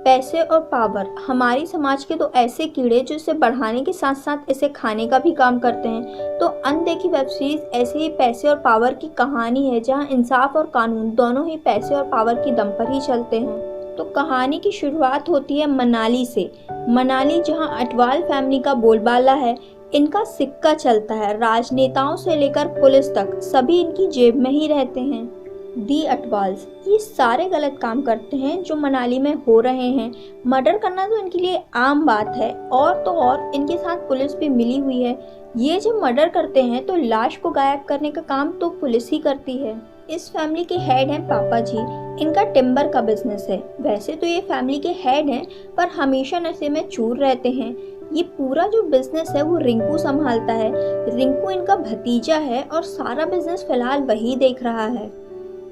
पैसे और पावर हमारी समाज के दो ऐसे कीड़े जो इसे बढ़ाने के साथ साथ इसे खाने का भी काम करते हैं। तो अनदेखी वेब सीरीज ऐसे ही पैसे और पावर की कहानी है, जहां इंसाफ और कानून दोनों ही पैसे और पावर की दम पर ही चलते हैं। तो कहानी की शुरुआत होती है मनाली से। मनाली जहां अटवाल फैमिली का बोलबाला है, इनका सिक्का चलता है। राजनेताओं से लेकर पुलिस तक सभी इनकी जेब में ही रहते हैं। दी अटवाल्स ये सारे गलत काम करते हैं जो मनाली में हो रहे हैं। मर्डर करना तो इनके लिए आम बात है, और तो और इनके साथ पुलिस भी मिली हुई है। ये जब मर्डर करते हैं तो लाश को गायब करने का काम तो पुलिस ही करती है। इस फैमिली के हेड हैं पापा जी। इनका टिम्बर का बिजनेस है। वैसे तो ये फैमिली के हेड हैं, पर हमेशा नशे में चूर रहते हैं। ये पूरा जो बिजनेस है वो रिंकू संभालता है। रिंकू इनका भतीजा है और सारा बिजनेस फिलहाल वही देख रहा है।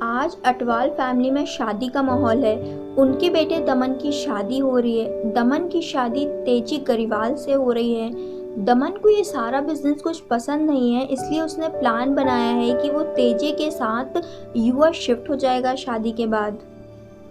आज अटवाल फैमिली में शादी का माहौल है। उनके बेटे दमन की शादी हो रही है। दमन की शादी तेजी गरिवाल से हो रही है। दमन को ये सारा बिजनेस कुछ पसंद नहीं है, इसलिए उसने प्लान बनाया है कि वो तेजी के साथ युवा शिफ्ट हो जाएगा शादी के बाद।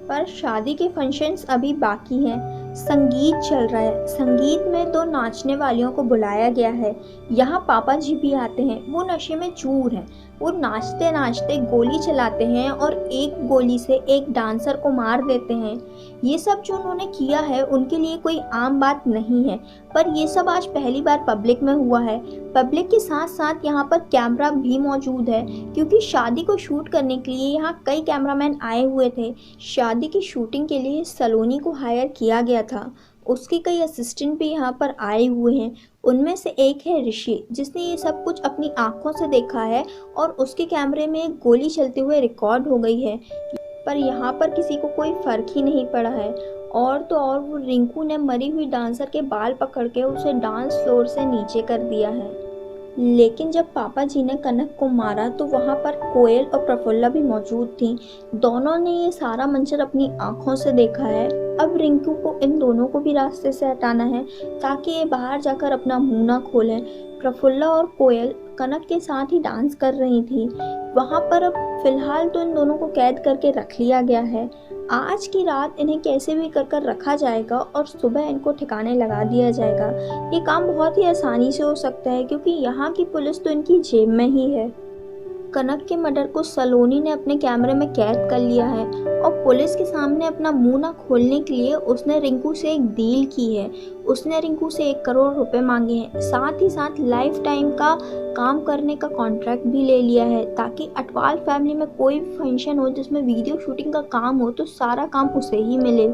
पर शादी के फंक्शंस अभी बाकी हैं। संगीत चल रहा है। संगीत में दो नाचने वालियों को बुलाया गया है। यहाँ पापा जी भी आते हैं। वो नशे में चूर हैं। वो नाचते नाचते गोली चलाते हैं और एक गोली से एक डांसर को मार देते हैं। ये सब जो उन्होंने किया है उनके लिए कोई आम बात नहीं है, पर ये सब आज पहली बार पब्लिक में हुआ है। पब्लिक के साथ साथ यहाँ पर कैमरा भी मौजूद है, क्योंकि शादी को शूट करने के लिए यहाँ कई कैमरामैन आए हुए थे। शादी की शूटिंग के लिए सलोनी को हायर किया गया था। उसके कई असिस्टेंट भी यहाँ पर आए हुए हैं। उनमें से एक है ऋषि, जिसने ये सब कुछ अपनी आंखों से देखा है और उसके कैमरे में एक गोली चलते हुए रिकॉर्ड हो गई है। पर यहाँ पर किसी को कोई फर्क ही नहीं पड़ा है। और तो और वो रिंकू ने मरी हुई डांसर के बाल पकड़ के उसे डांस फ्लोर से नीचे कर दिया है। लेकिन जब पापा जी ने कनक को मारा तो वहाँ पर कोयल और प्रफुल्ला भी मौजूद थी। दोनों ने ये सारा मंजर अपनी आंखों से देखा है। अब रिंकू को इन दोनों को भी रास्ते से हटाना है, ताकि ये बाहर जाकर अपना मुंह ना खोलें। प्रफुल्ला और कोयल कनक के साथ ही डांस कर रही थी वहाँ पर। अब फिलहाल तो इन दोनों को कैद करके रख लिया गया है। आज की रात इन्हें कैसे भी कर रखा जाएगा और सुबह इनको ठिकाने लगा दिया जाएगा। ये काम बहुत ही आसानी से हो सकता है, क्योंकि यहाँ की पुलिस तो इनकी जेब में ही है। कनक के मर्डर को सलोनी ने अपने कैमरे में कैद कर लिया है और पुलिस के सामने अपना मुंह ना खोलने के लिए उसने रिंकू से एक डील की है। उसने रिंकू से 1 करोड़ रुपए मांगे हैं। साथ ही साथ लाइफ टाइम का काम करने का कॉन्ट्रैक्ट भी ले लिया है, ताकि अटवाल फैमिली में कोई भी फंक्शन हो जिसमें वीडियो शूटिंग का काम हो तो सारा काम उसे ही मिले।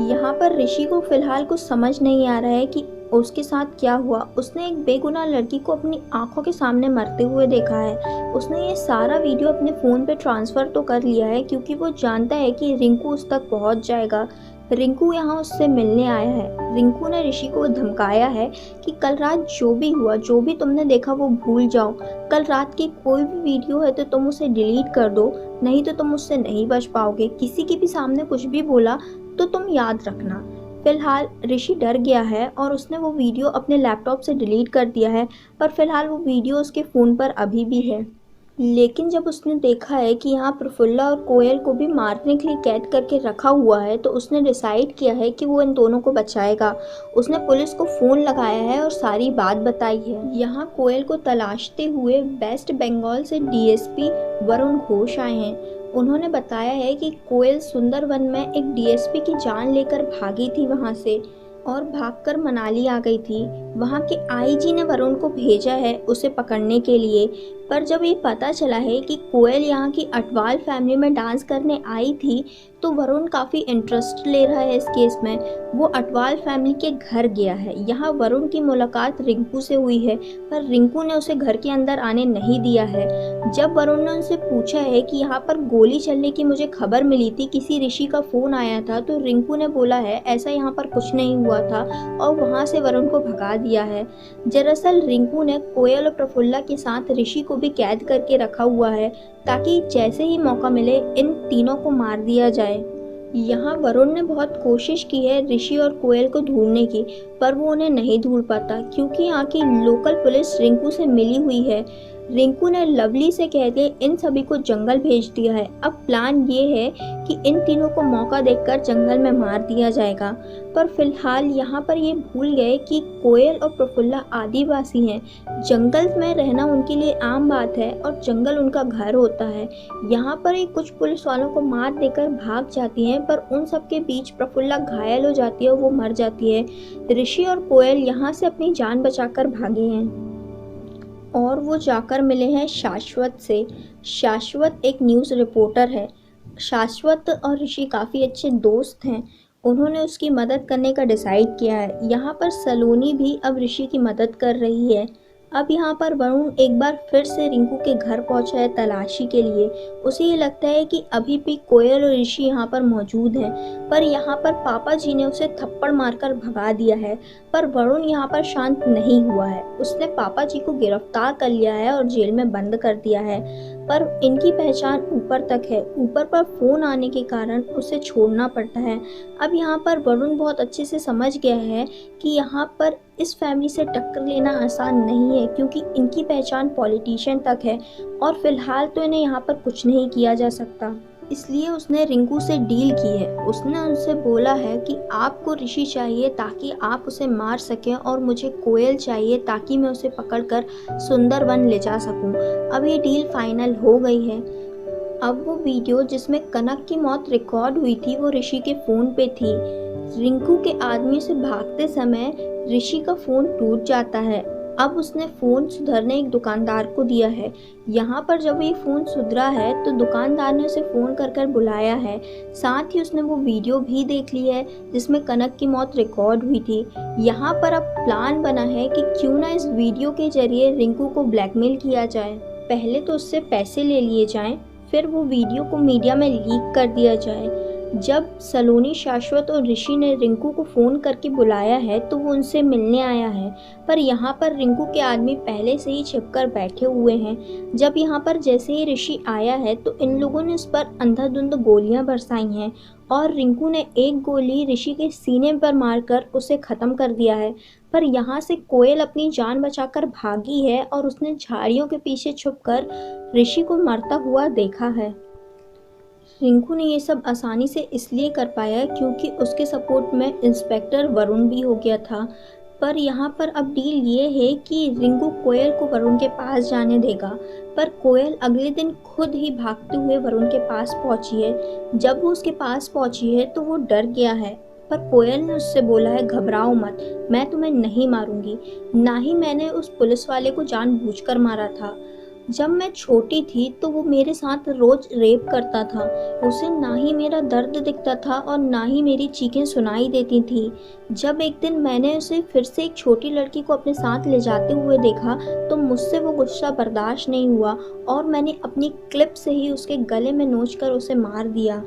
यहाँ पर ऋषि को फिलहाल कुछ समझ नहीं आ रहा है कि उसके साथ क्या हुआ। उसने एक बेगुनाह लड़की को अपनी आंखों के सामने मरते हुए देखा है। उसने ये सारा वीडियो अपने फ़ोन पे ट्रांसफ़र तो कर लिया है, क्योंकि वो जानता है कि रिंकू उस तक पहुंच जाएगा। रिंकू यहाँ उससे मिलने आया है। रिंकू ने ऋषि को धमकाया है कि कल रात जो भी हुआ, जो भी तुमने देखा वो भूल जाओ। कल रात की कोई भी वीडियो है तो तुम उसे डिलीट कर दो, नहीं तो तुम उससे नहीं बच पाओगे। किसी के भी सामने कुछ भी बोला तो तुम याद रखना। फिलहाल ऋषि डर गया है और उसने वो वीडियो अपने लैपटॉप से डिलीट कर दिया है, पर फिलहाल वो वीडियो उसके फ़ोन पर अभी भी है। लेकिन जब उसने देखा है कि यहाँ प्रफुल्ला और कोयल को भी मारने के लिए कैद करके रखा हुआ है, तो उसने डिसाइड किया है कि वो इन दोनों को बचाएगा। उसने पुलिस को फ़ोन लगाया है और सारी बात बताई है। यहाँ कोयल को तलाशते हुए वेस्ट बंगाल से डीएसपी वरुण घोष आए हैं। उन्होंने बताया है कि कोयल सुंदरवन में एक डीएसपी की जान लेकर भागी थी वहाँ से, और भागकर मनाली आ गई थी। वहाँ के आईजी ने वरुण को भेजा है उसे पकड़ने के लिए। पर जब ये पता चला है कि कोयल यहाँ की अटवाल फैमिली में डांस करने आई थी, तो वरुण काफ़ी इंटरेस्ट ले रहा है इस केस में। वो अटवाल फैमिली के घर गया है। यहाँ वरुण की मुलाकात रिंकू से हुई है, पर रिंकू ने उसे घर के अंदर आने नहीं दिया है। जब वरुण ने उनसे पूछा है कि यहाँ पर गोली चलने की मुझे खबर मिली थी, किसी ऋषि का फ़ोन आया था, तो रिंकू ने बोला है ऐसा यहाँ पर कुछ नहीं हुआ था, और वहाँ से वरुण को भगा दिया है। दरअसल रिंकू ने कोयल और प्रफुल्ला के साथ ऋषि को भी कैद करके रखा हुआ है, ताकि जैसे ही मौका मिले इन तीनों को मार दिया जाए। यहाँ वरुण ने बहुत कोशिश की है ऋषि और कोयल को ढूंढने की, पर वो उन्हें नहीं ढूंढ पाता, क्योंकि यहाँ की लोकल पुलिस रिंकू से मिली हुई है। रिंकू ने लवली से कहते इन सभी को जंगल भेज दिया है। अब प्लान ये है कि इन तीनों को मौका देखकर जंगल में मार दिया जाएगा। पर फिलहाल यहाँ पर ये भूल गए कि कोयल और प्रफुल्ला आदिवासी हैं। जंगल में रहना उनके लिए आम बात है और जंगल उनका घर होता है। यहाँ पर ये कुछ पुलिस वालों को मार देकर भाग जाती हैं, पर उन सबके बीच प्रफुल्ला घायल हो जाती है और वो मर जाती है। ऋषि और कोयल यहाँ से अपनी जान बचाकर भागे हैं और वो जाकर मिले हैं शाश्वत से। शाश्वत एक न्यूज़ रिपोर्टर है। शाश्वत और ऋषि काफ़ी अच्छे दोस्त हैं। उन्होंने उसकी मदद करने का डिसाइड किया है। यहाँ पर सलोनी भी अब ऋषि की मदद कर रही है। अब यहाँ पर वरुण एक बार फिर से रिंकू के घर पहुँचा है तलाशी के लिए। उसे ये लगता है कि अभी भी कोयल और ऋषि यहाँ पर मौजूद हैं, पर यहाँ पर पापा जी ने उसे थप्पड़ मारकर भगा दिया है। पर वरुण यहाँ पर शांत नहीं हुआ है। उसने पापा जी को गिरफ्तार कर लिया है और जेल में बंद कर दिया है। पर इनकी पहचान ऊपर तक है। ऊपर पर फ़ोन आने के कारण उसे छोड़ना पड़ता है। अब यहाँ पर वरुण बहुत अच्छे से समझ गया है कि यहाँ पर इस फैमिली से टक्कर लेना आसान नहीं है, क्योंकि इनकी पहचान पॉलिटिशियन तक है और फिलहाल तो इन्हें यहाँ पर कुछ नहीं किया जा सकता। इसलिए उसने रिंकू से डील की है। उसने उनसे बोला है कि आपको ऋषि चाहिए ताकि आप उसे मार सकें और मुझे कोयल चाहिए ताकि मैं उसे पकड़कर सुंदरवन ले जा सकूं। अब ये डील फाइनल हो गई है। अब वो वीडियो जिसमें कनक की मौत रिकॉर्ड हुई थी वो ऋषि के फ़ोन पे थी। रिंकू के आदमी से भागते समय ऋषि का फ़ोन टूट जाता है। अब उसने फ़ोन सुधरने एक दुकानदार को दिया है। यहाँ पर जब ये फ़ोन सुधरा है तो दुकानदार ने उसे फ़ोन कर बुलाया है। साथ ही उसने वो वीडियो भी देख ली है जिसमें कनक की मौत रिकॉर्ड हुई थी। यहाँ पर अब प्लान बना है कि क्यों ना इस वीडियो के जरिए रिंकू को ब्लैकमेल किया जाए। पहले तो उससे पैसे ले लिए जाएं, फिर वो वीडियो को मीडिया में लीक कर दिया जाए। जब सलोनी, शाश्वत और ऋषि ने रिंकू को फ़ोन करके बुलाया है तो वो उनसे मिलने आया है, पर यहाँ पर रिंकू के आदमी पहले से ही छिपकर बैठे हुए हैं। जब यहाँ पर जैसे ही ऋषि आया है तो इन लोगों ने उस पर अंधाधुंध गोलियां बरसाई हैं और रिंकू ने एक गोली ऋषि के सीने पर मारकर उसे ख़त्म कर दिया है। पर यहाँ से कोयल अपनी जान बचाकर भागी है और उसने झाड़ियों के पीछे छुपकर ऋषि को मरता हुआ देखा है। रिंकू ने ये सब आसानी से इसलिए कर पाया क्योंकि उसके सपोर्ट में इंस्पेक्टर वरुण भी हो गया था। पर यहाँ पर अब डील ये है कि रिंकू कोयल को वरुण के पास जाने देगा, पर कोयल अगले दिन खुद ही भागते हुए वरुण के पास पहुँची है। जब वो उसके पास पहुँची है तो वो डर गया है, पर कोयल ने उससे बोला है घबराओ मत, मैं तुम्हें नहीं मारूंगी, ना ही मैंने उस पुलिस वाले को जानबूझकर मारा था। जब मैं छोटी थी तो वो मेरे साथ रोज रेप करता था। उसे ना ही मेरा दर्द दिखता था और ना ही मेरी चीखें सुनाई देती थी। जब एक दिन मैंने उसे फिर से एक छोटी लड़की को अपने साथ ले जाते हुए देखा तो मुझसे वो गुस्सा बर्दाश्त नहीं हुआ और मैंने अपनी क्लिप से ही उसके गले में नोचकर उसे मार दिया।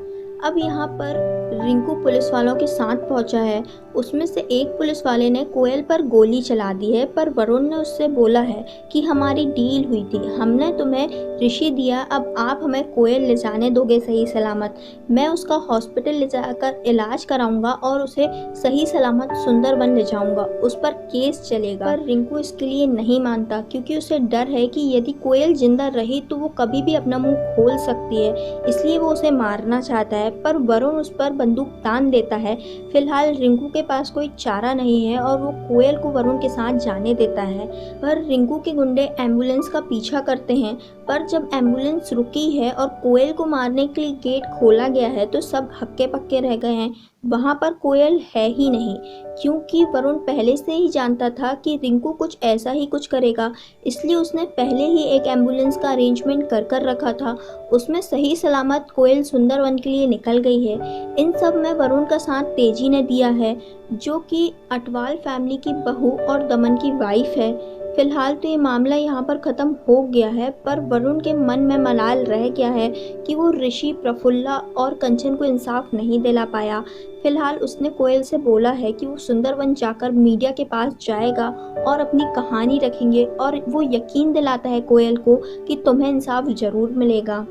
अब यहाँ पर रिंकू पुलिस वालों के साथ पहुँचा है। उसमें से एक पुलिस वाले ने कोयल पर गोली चला दी है, पर वरुण ने उससे बोला है कि हमारी डील हुई थी, हमने तुम्हें ऋषि दिया, अब आप हमें कोयल ले जाने दोगे सही सलामत। मैं उसका हॉस्पिटल ले जाकर इलाज कराऊंगा और उसे सही सलामत सुंदरवन ले जाऊंगा, उस पर केस चलेगा। पर रिंकू इसके लिए नहीं मानता क्योंकि उसे डर है कि यदि कोयल जिंदा रही तो वो कभी भी अपना मुँह खोल सकती है, इसलिए वो उसे मारना चाहता है। पर वरुण उस पर बंदूक तान देता है। फिलहाल रिंकू के पास कोई चारा नहीं है और वो कोयल को वरुण के साथ जाने देता है। पर रिंकू के गुंडे एम्बुलेंस का पीछा करते हैं, पर जब एम्बुलेंस रुकी है और कोयल को मारने के लिए गेट खोला गया है तो सब हक्के पक्के रह गए हैं। वहाँ पर कोयल है ही नहीं, क्योंकि वरुण पहले से ही जानता था कि रिंकू कुछ ऐसा ही कुछ करेगा, इसलिए उसने पहले ही एक एम्बुलेंस का अरेंजमेंट कर रखा था। उसमें सही सलामत कोयल सुंदरवन के लिए निकल गई है। इन सब में वरुण का साथ तेजी ने दिया है, जो कि अटवाल फैमिली की बहू और दमन की वाइफ है। फिलहाल तो ये मामला यहाँ पर ख़त्म हो गया है, पर वरुण के मन में मलाल रह गया है कि वो ऋषि, प्रफुल्ला और कंचन को इंसाफ नहीं दिला पाया। फिलहाल उसने कोयल से बोला है कि वो सुंदरवन जाकर मीडिया के पास जाएगा और अपनी कहानी रखेंगे, और वो यकीन दिलाता है कोयल को कि तुम्हें इंसाफ ज़रूर मिलेगा।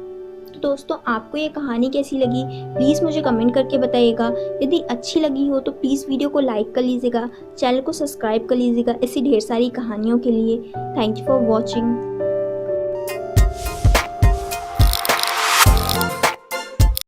दोस्तों, आपको ये कहानी कैसी लगी प्लीज़ मुझे कमेंट करके बताइएगा। यदि अच्छी लगी हो तो प्लीज़ वीडियो को लाइक कर लीजिएगा, चैनल को सब्सक्राइब कर लीजिएगा ऐसी ढेर सारी कहानियों के लिए। Thank you for watching.